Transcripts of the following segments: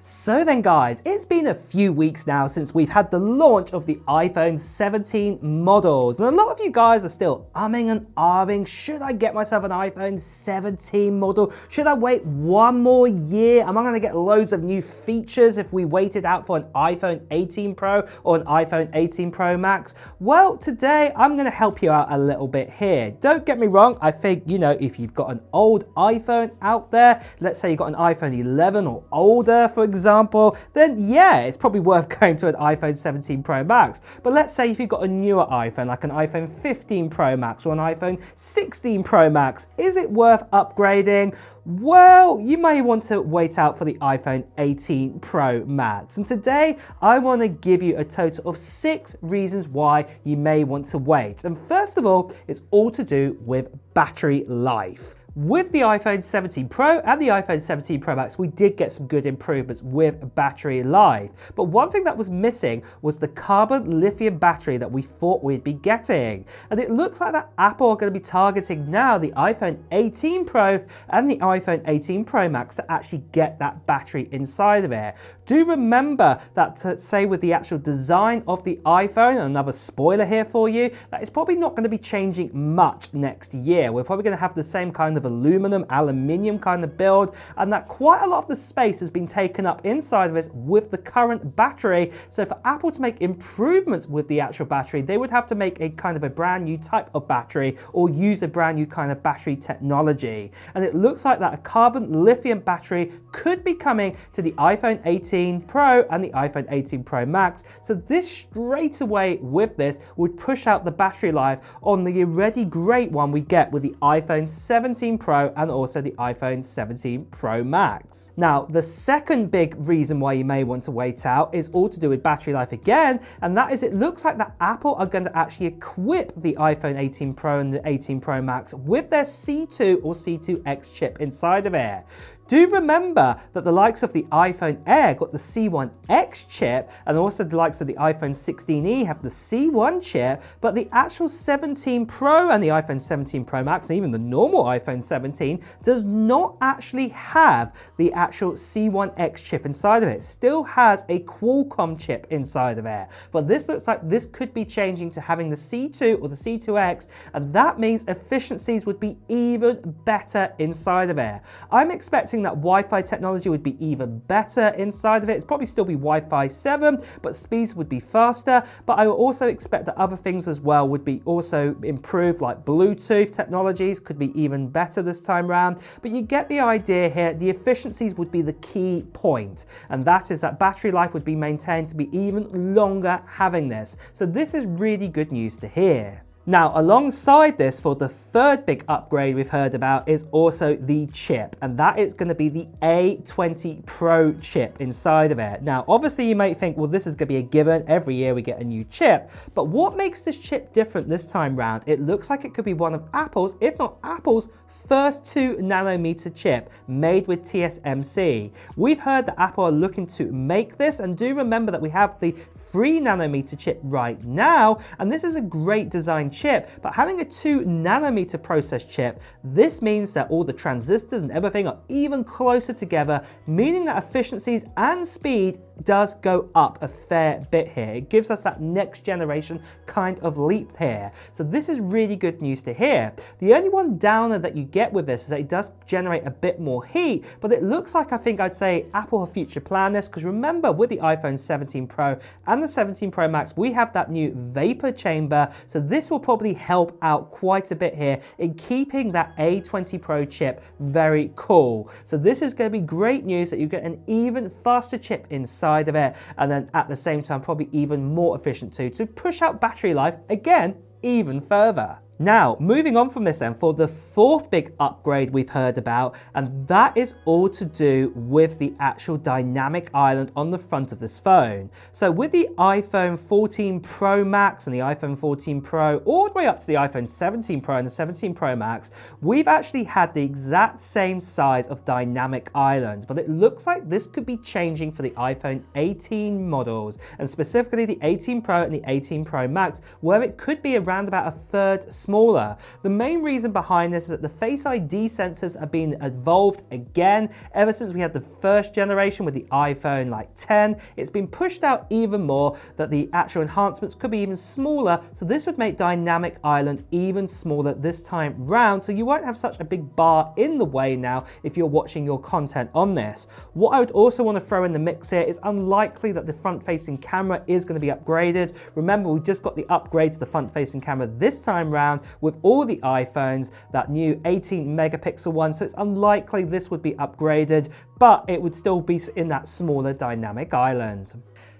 So then guys, it's been a few weeks now since we've had the launch of the iPhone 17 models, and a lot of you guys are still umming and ahhing, should I get myself an iPhone 17 model? Should I wait one more year? Am I going to get loads of new features if we waited out for an iPhone 18 Pro or an iPhone 18 Pro Max? Well, today I'm going to help you out a little bit here. Don't get me wrong, I think, if you've got an old iPhone out there, let's say you've got an iPhone 11 or older, for example, then yeah, it's probably worth going to an iPhone 17 Pro Max. But let's say if you've got a newer iPhone, like an iPhone 15 Pro Max or an iPhone 16 Pro Max, is it worth upgrading? Well, you may want to wait out for the iPhone 18 Pro Max. And today, I want to give you a total of 6 reasons why you may want to wait. And first of all, it's all to do with battery life. With the iPhone 17 Pro and the iPhone 17 Pro Max, we did get some good improvements with battery life. But one thing that was missing was the carbon lithium battery that we thought we'd be getting. And it looks like that Apple are going to be targeting now the iPhone 18 Pro and the iPhone 18 Pro Max to actually get that battery inside of it. Do remember that, say with the actual design of the iPhone, and another spoiler here for you, that it's probably not going to be changing much next year. We're probably going to have the same kind of aluminium kind of build, and that quite a lot of the space has been taken up inside of this with the current battery. So for Apple to make improvements with the actual battery, they would have to make a kind of a brand new type of battery or use a brand new kind of battery technology. And it looks like that a carbon lithium battery could be coming to the iPhone 18 Pro and the iPhone 18 Pro Max. So this straight away with this would push out the battery life on the already great one we get with the iPhone 17 Pro and also the iPhone 17 Pro Max. Now, the second big reason why you may want to wait out is all to do with battery life again, and that is it looks like that Apple are going to actually equip the iPhone 18 Pro and the 18 Pro Max with their C2 or C2X chip inside of it. Do remember that the likes of the iPhone Air got the C1X chip, and also the likes of the iPhone 16e have the C1 chip, but the actual 17 Pro and the iPhone 17 Pro Max, and even the normal iPhone 17, does not actually have the actual C1X chip inside of it. It still has a Qualcomm chip inside of it. But this looks like this could be changing to having the C2 or the C2X, and that means efficiencies would be even better inside of it. I'm expecting that Wi-Fi technology would be even better inside of it. It'd probably still be Wi-Fi 7, but speeds would be faster. But I also expect that other things as well would be also improved, like Bluetooth technologies could be even better this time around. But you get the idea here. The efficiencies would be the key point, and that is that battery life would be maintained to be even longer having this. So this is really good news to hear. Now, alongside this, for the third big upgrade we've heard about is also the chip, and that is going to be the A20 Pro chip inside of it. Now, obviously you might think, well, this is going to be a given. Every year we get a new chip. But what makes this chip different this time round? It looks like it could be one of Apple's, if not Apple's, first 2 nanometer chip made with TSMC. We've heard that Apple are looking to make this, and do remember that we have the 3 nanometer chip right now, and this is a great design chip, but having a 2 nanometer process chip, this means that all the transistors and everything are even closer together, meaning that efficiencies and speed does go up a fair bit here. It gives us that next generation kind of leap here. So this is really good news to hear. The only one downer that you get with this is that it does generate a bit more heat, but it looks like, I think I'd say Apple have future planned this, because remember with the iPhone 17 Pro and the 17 Pro Max, we have that new vapor chamber. So this will probably help out quite a bit here in keeping that A20 Pro chip very cool. So this is going to be great news that you get an even faster chip inside of it, and then at the same time probably even more efficient too, to push out battery life again even further. Now, moving on from this then, for the fourth big upgrade we've heard about, and that is all to do with the actual dynamic island on the front of this phone. So with the iPhone 14 Pro Max and the iPhone 14 Pro, all the way up to the iPhone 17 Pro and the 17 Pro Max, we've actually had the exact same size of dynamic island, but it looks like this could be changing for the iPhone 18 models, and specifically the 18 Pro and the 18 Pro Max, where it could be around about a third smaller. The main reason behind this is that the Face ID sensors have been evolved again ever since we had the first generation with the iPhone like 10. It's been pushed out even more that the actual enhancements could be even smaller, so this would make Dynamic Island even smaller this time round, so you won't have such a big bar in the way now if you're watching your content on this. What I would also want to throw in the mix here is unlikely that the front-facing camera is going to be upgraded. Remember, we just got the upgrade to the front-facing camera this time round with all the iPhones, that new 18 megapixel one, so it's unlikely this would be upgraded, but it would still be in that smaller Dynamic Island.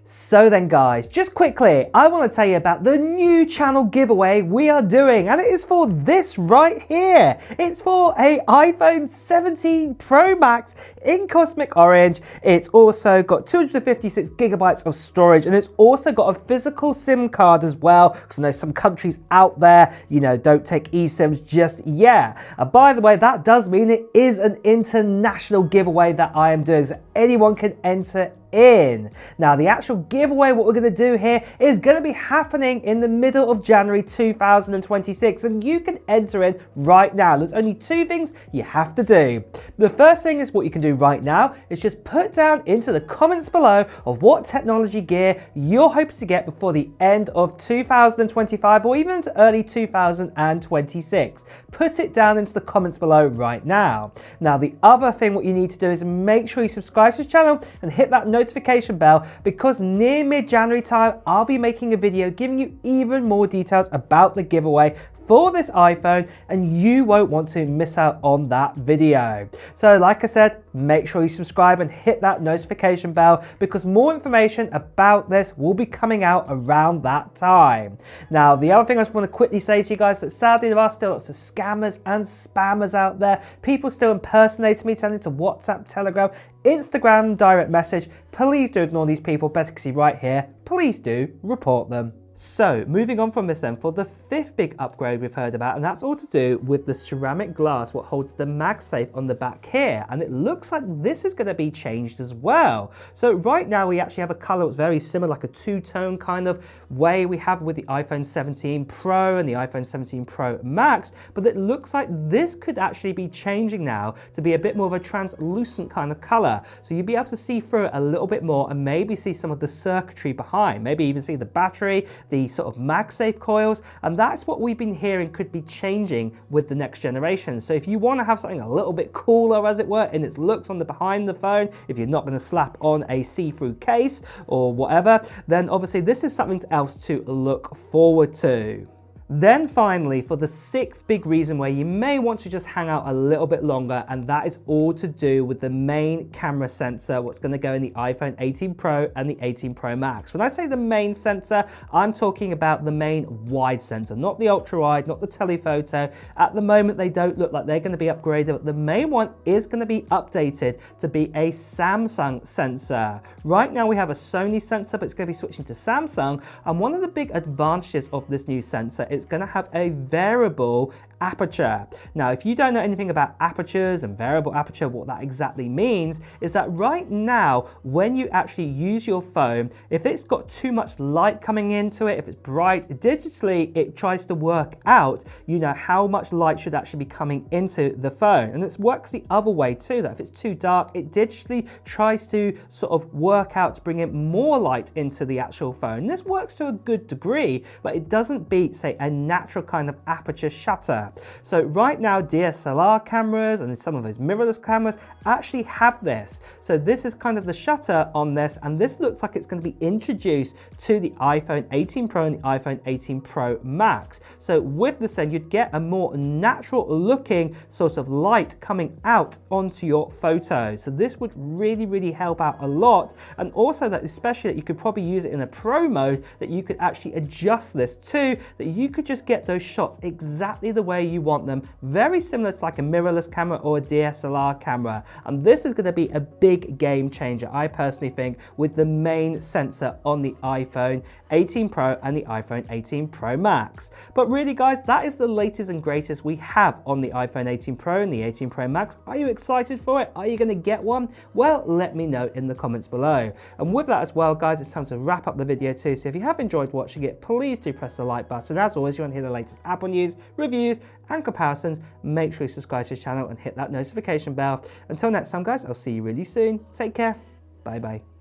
So then guys, just quickly, I want to tell you about the new channel giveaway we are doing, and it is for this right here. It's for a iPhone 17 Pro Max in Cosmic Orange. It's also got 256 gigabytes of storage, and it's also got a physical SIM card as well, because I know some countries out there, you know, don't take eSIMs just yet. By the way, that does mean it is an international giveaway that I am doing, so anyone can enter in. Now, the actual giveaway, what we're going to do here is going to be happening in the middle of January 2026, and you can enter in right now. There's only two things you have to do. The first thing is what you can do right now is just put down into the comments below of what technology gear you're hoping to get before the end of 2025 or even into early 2026. Put it down into the comments below right now. Now, the other thing what you need to do is make sure you subscribe to the channel and hit that notification bell, because near mid-January time I'll be making a video giving you even more details about the giveaway for this iPhone, and you won't want to miss out on that video. So like I said, make sure you subscribe and hit that notification bell, because more information about this will be coming out around that time. Now, the other thing I just want to quickly say to you guys, that sadly there are still lots of scammers and spammers out there. People still impersonating me, sending to WhatsApp, Telegram, Instagram, direct message. Please do ignore these people. Better see right here. Please do report them. So, moving on from this then, for the fifth big upgrade we've heard about, and that's all to do with the ceramic glass what holds the MagSafe on the back here, and it looks like this is going to be changed as well. So right now we actually have a color that's very similar, like a two-tone kind of way we have with the iPhone 17 Pro and the iPhone 17 Pro Max, but it looks like this could actually be changing now to be a bit more of a translucent kind of color. So you'll be able to see through it a little bit more and maybe see some of the circuitry behind, maybe even see the battery, the sort of MagSafe coils, and that's what we've been hearing could be changing with the next generation. So if you want to have something a little bit cooler, as it were, in its looks on the behind the phone, if you're not going to slap on a see-through case or whatever, then obviously this is something else to look forward to. Then finally, for the sixth big reason where you may want to just hang out a little bit longer, and that is all to do with the main camera sensor, what's going to go in the iPhone 18 Pro and the 18 Pro Max. When I say the main sensor, I'm talking about the main wide sensor, not the ultra wide, not the telephoto. At the moment, they don't look like they're going to be upgraded, but the main one is going to be updated to be a Samsung sensor. Right now we have a Sony sensor, but it's going to be switching to Samsung, and one of the big advantages of this new sensor, it's going to have a variable aperture. Now, if you don't know anything about apertures and variable aperture, what that exactly means is that right now, when you actually use your phone, if it's got too much light coming into it, if it's bright, digitally, it tries to work out, you know, how much light should actually be coming into the phone. And it works the other way too, that if it's too dark, it digitally tries to sort of work out to bring in more light into the actual phone. This works to a good degree, but it doesn't beat, say, a natural kind of aperture shutter. So right now, DSLR cameras and some of those mirrorless cameras actually have this. So this is kind of the shutter on this, and this looks like it's going to be introduced to the iPhone 18 Pro and the iPhone 18 Pro Max. So with this then, you'd get a more natural looking sort of light coming out onto your photos. So this would really, really help out a lot. And also that, especially that you could probably use it in a pro mode, that you could actually adjust this to, that you could just get those shots exactly the way way you want them, very similar to like a mirrorless camera or a DSLR camera. And this is going to be a big game changer, I personally think, with the main sensor on the iPhone 18 Pro and the iPhone 18 Pro Max. But really guys, that is the latest and greatest we have on the iPhone 18 Pro and the 18 Pro Max. Are you excited for it? Are you going to get one? Well, let me know in the comments below. And with that as well guys, it's time to wrap up the video too. So if you have enjoyed watching it, please do press the like button. As always, you want to hear the latest Apple news, reviews and comparisons, make sure you subscribe to the channel and hit that notification bell. Until next time guys, I'll see you really soon. Take care. Bye bye.